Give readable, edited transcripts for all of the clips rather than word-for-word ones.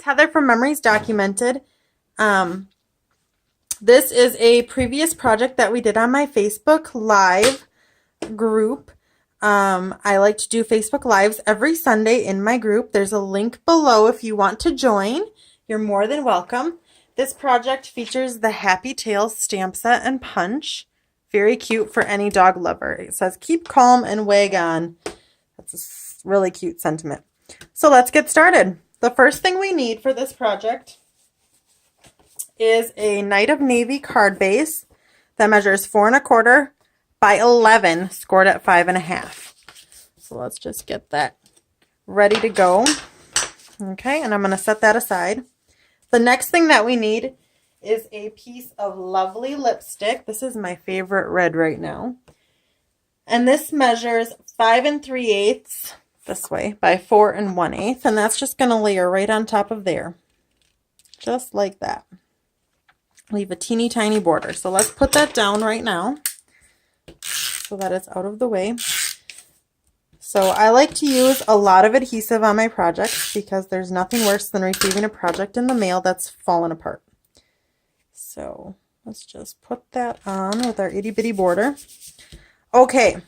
Heather from Memories Documented. This is a previous project that we did on my Facebook Live group. I like to do Facebook Lives every Sunday in my group. There's a link below if you want to join. You're more than welcome. This project features the Happy Tails stamp set and punch. Very cute for any dog lover. It says, keep calm and wag on. That's a really cute sentiment. So let's get started. The first thing we need for this project is a Night of Navy card base that measures 4 1/4 by 11, scored at 5 1/2. So let's just get that ready to go. Okay, and I'm going to set that aside. The next thing that we need is a piece of lovely lipstick. This is my favorite red right now. And this measures 5 3/8 this way by 4 1/8. And that's just going to layer right on top of there. Just like that. Leave a teeny tiny border. So let's put that down right now so that it's out of the way. So I like to use a lot of adhesive on my projects because there's nothing worse than receiving a project in the mail that's fallen apart. So let's just put that on with our itty bitty border. Okay,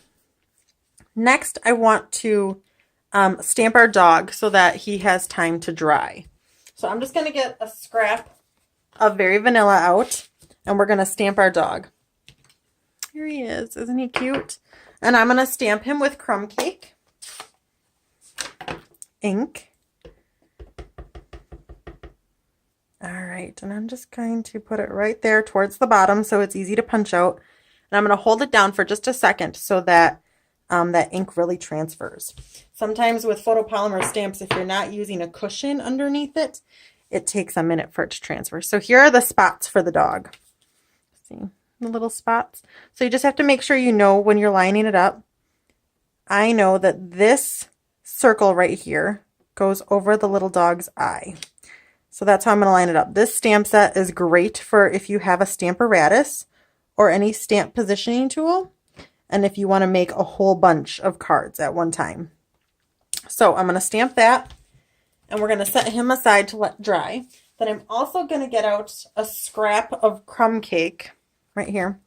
next I want to stamp our dog so that he has time to dry. So I'm just going to get a scrap of Very Vanilla out and we're going to stamp our dog. Here he is. Isn't he cute? And I'm going to stamp him with Crumb Cake ink. All right, and I'm just going to put it right there towards the bottom so it's easy to punch out. And I'm going to hold it down for just a second so that that ink really transfers. Sometimes with photopolymer stamps, if you're not using a cushion underneath it, it takes a minute for it to transfer. So here are the spots for the dog. See the little spots? So you just have to make sure you know when you're lining it up. I know that this circle right here goes over the little dog's eye. So that's how I'm going to line it up. This stamp set is great for if you have a Stamparatus or any stamp positioning tool, and if you want to make a whole bunch of cards at one time. So I'm going to stamp that, and we're going to set him aside to let dry. Then I'm also going to get out a scrap of Crumb Cake right here,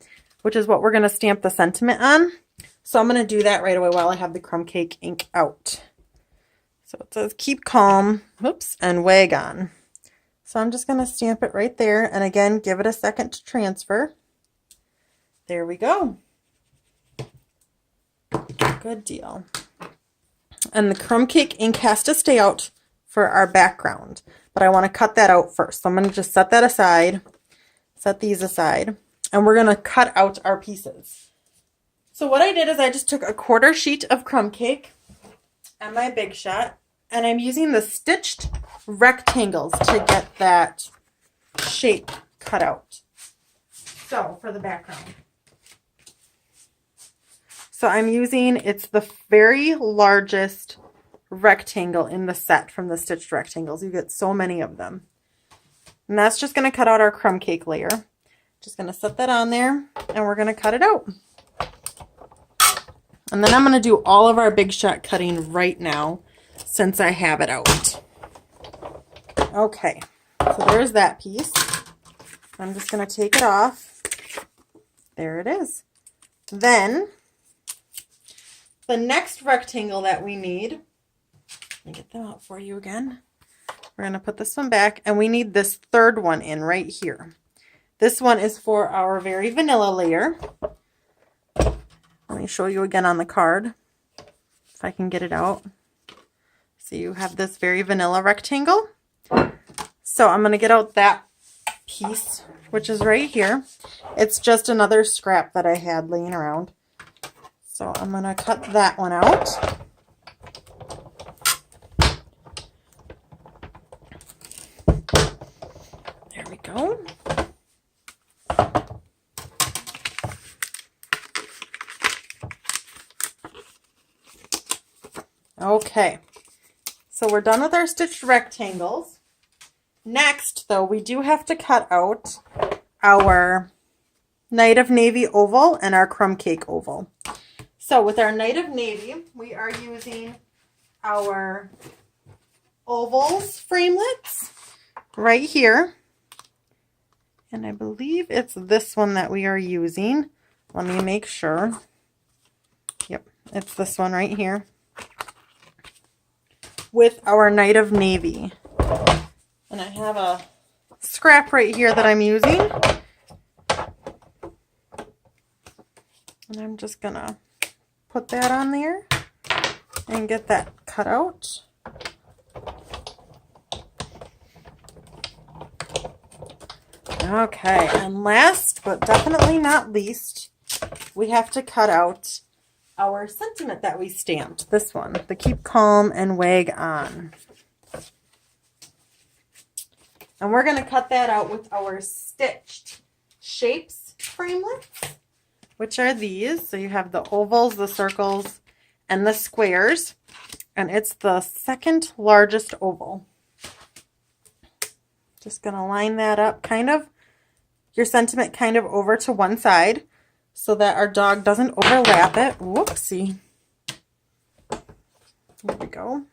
which is what we're going to stamp the sentiment on. So I'm going to do that right away while I have the Crumb Cake ink out. So it says, keep calm, whoops, and wag on. So I'm just going to stamp it right there. And again, give it a second to transfer. There we go. Good deal. And the Crumb Cake ink has to stay out for our background. But I want to cut that out first. So I'm going to just set that aside. Set these aside. And we're going to cut out our pieces. So what I did is I just took a 1/4 sheet of Crumb Cake and my Big Shot. And I'm using the stitched rectangles to get that shape cut out. So for the background. So I'm using, it's the very largest rectangle in the set from the stitched rectangles. You get so many of them. And that's just going to cut out our Crumb Cake layer. Just going to set that on there and we're going to cut it out. And then I'm going to do all of our Big Shot cutting right now since I have it out. Okay, so there's that piece. I'm just going to take it off. There it is. Then the next rectangle that we need, let me get them out for you again. We're going to put this one back and we need this third one in right here. This one is for our Very Vanilla layer. Let me show you again on the card if I can get it out. So you have this Very Vanilla rectangle. So I'm going to get out that piece, which is right here. It's just another scrap that I had laying around. So I'm going to cut that one out. There we go. Okay, so we're done with our stitched rectangles. Next, though, we do have to cut out our Night of Navy oval and our Crumb Cake oval. So with our Night of Navy, we are using our ovals framelits. right here. And I believe it's this one that we are using. Let me make sure. Yep, it's this one right here. With our Night of Navy. And I have a scrap right here that I'm using. And I'm just gonna put that on there and get that cut out. Okay, and last but definitely not least, we have to cut out our sentiment that we stamped. This one, the Keep Calm and Wag On. And we're going to cut that out with our stitched shapes framelits, which are these. So you have the ovals, the circles, and the squares. And it's the second largest oval. Just going to line that up kind of, your sentiment kind of over to one side so that our dog doesn't overlap it. Whoopsie. There we go.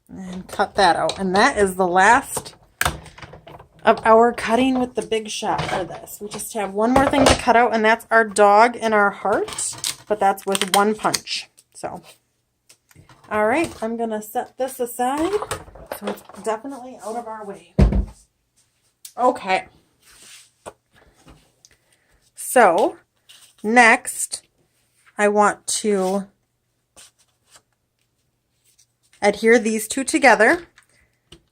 And cut that out. And that is the last of our cutting with the Big Shot for this. We just have one more thing to cut out, and that's our dog and our heart, but that's with one punch. So, all right, I'm going to set this aside so it's definitely out of our way. Okay. So, next, I want to adhere these two together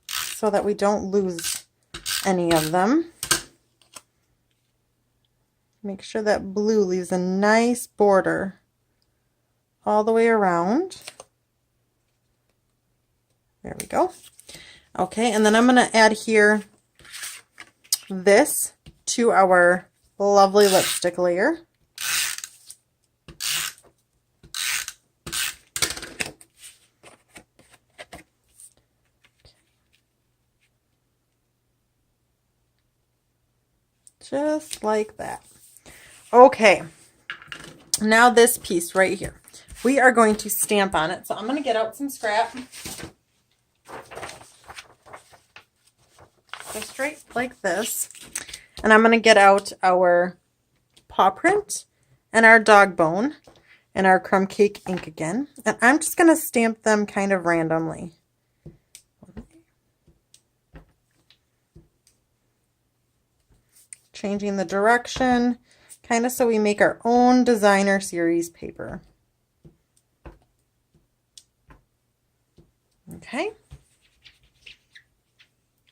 so that we don't lose any of them. Make sure that blue leaves a nice border all the way around. There we go. Okay, and then I'm going to adhere this to our lovely lipstick layer. Just like that. Okay, now this piece right here. We are going to stamp on it. So I'm going to get out some scrap. Just right like this. And I'm going to get out our paw print and our dog bone and our crumb cake ink again. And I'm just going to stamp them kind of randomly. Changing the direction, kind of so we make our own designer series paper. Okay,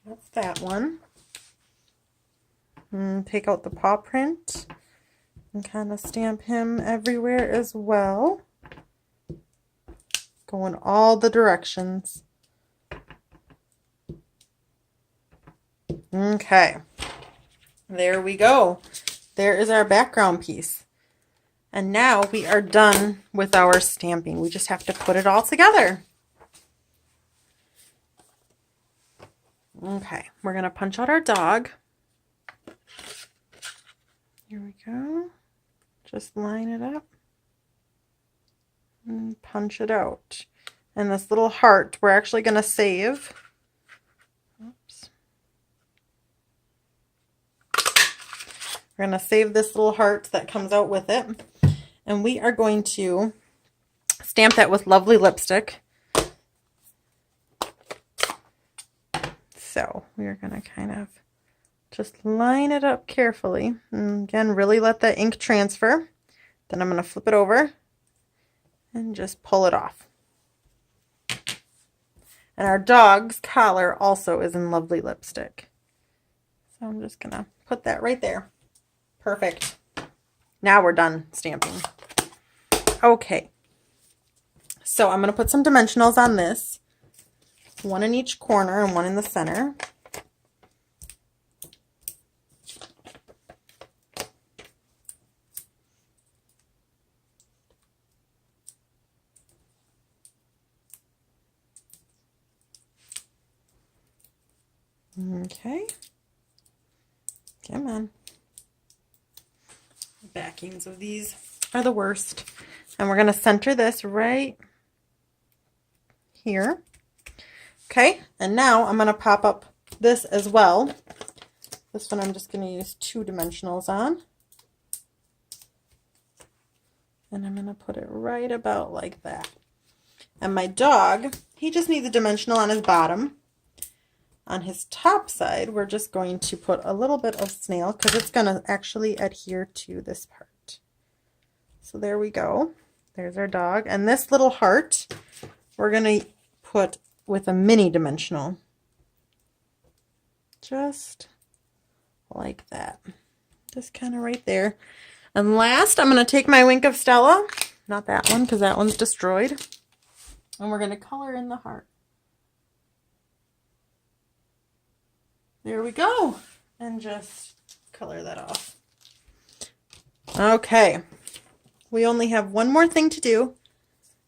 that's that one. And take out the paw print and kind of stamp him everywhere as well. Go in all the directions. Okay. There we go. There is our background piece. And now we are done with our stamping. We just have to put it all together. Okay, we're going to punch out our dog. Here we go. Just line it up and punch it out. And this little heart, we're actually going to save. Oops. We're going to save this little heart that comes out with it. And we are going to stamp that with lovely lipstick. So we're going to kind of just line it up carefully. And again, really let that ink transfer. Then I'm going to flip it over and just pull it off. And our dog's collar also is in lovely lipstick. So I'm just going to put that right there. Perfect. Now we're done stamping. Okay. So I'm going to put some dimensionals on this. One in each corner and one in the center. Okay. Come on. The backings of these are the worst. And we're going to center this right here. Okay, and now I'm going to pop up this as well. This one I'm just going to use 2 dimensionals on. And I'm going to put it right about like that. And my dog, he just needs a dimensional on his bottom. On his top side, we're just going to put a little bit of snail because it's going to actually adhere to this part. So there we go. There's our dog. And this little heart, we're going to put with a mini dimensional. Just like that. Just kind of right there. And last, I'm going to take my Wink of Stella. Not that one because that one's destroyed. And we're going to color in the heart. There we go. And just color that off. Okay. We only have one more thing to do.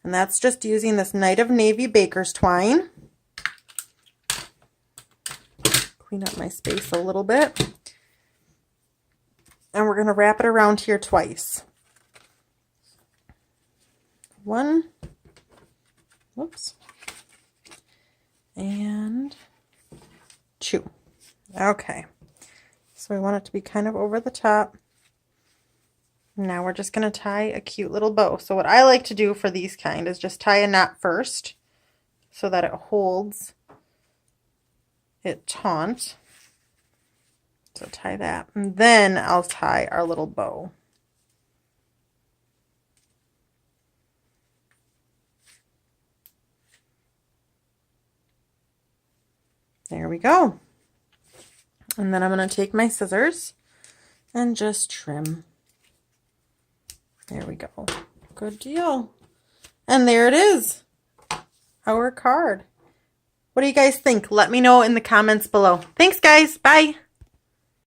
And that's just using this Night of Navy Baker's Twine. Clean up my space a little bit. And we're going to wrap it around here twice. 1. Whoops. And 2. Okay. So we want it to be kind of over the top. Now we're just going to tie a cute little bow. So what I like to do for these kind is just tie a knot first so that it holds it taut. So tie that, and then I'll tie our little bow. There we go. And then I'm going to take my scissors and just trim. There we go. Good deal. And there it is. Our card. What do you guys think? Let me know in the comments below. Thanks, guys. Bye.